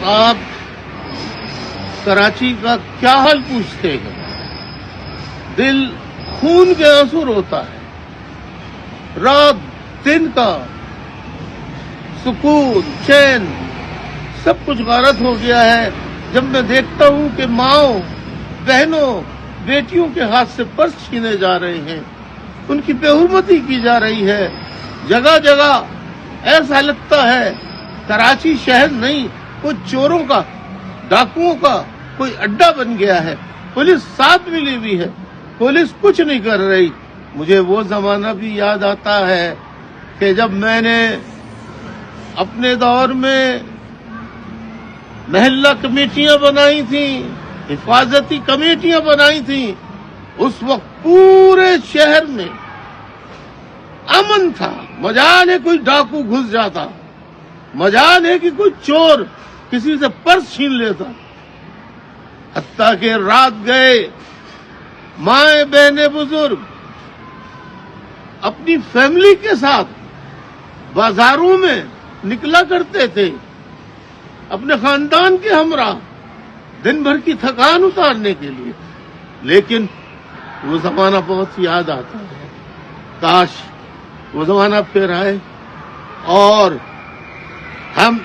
आप कराची का क्या हाल पूछते हैं? दिल खून के आंसू रोता है। रात दिन का सुकून चैन सब कुछ गारत हो गया है जब मैं देखता हूं कि माओ बहनों बेटियों के हाथ से पर्स छीने जा रहे हैं, उनकी बेहुरमती की जा रही है। जगह जगह ऐसा लगता है कराची शहर नहीं, कोई चोरों का डाकुओं का कोई अड्डा बन गया है। पुलिस साथ मिली हुई है, पुलिस कुछ नहीं कर रही। मुझे वो जमाना भी याद आता है कि जब मैंने अपने दौर में महल्ला कमेटियां बनाई थी, हिफाजती कमेटियां बनाई थी। उस वक्त पूरे शहर में अमन था। मजाल है कोई डाकू घुस जाता, मजाल है कि कोई चोर किसी से पर्स छीन लेता। हत्ता के रात गए माए बहने बुजुर्ग अपनी फैमिली के साथ बाजारों में निकला करते थे, अपने खानदान के हमरा दिन भर की थकान उतारने के लिए। लेकिन वो जमाना बहुत याद आता है। काश वो जमाना फिर आए और हम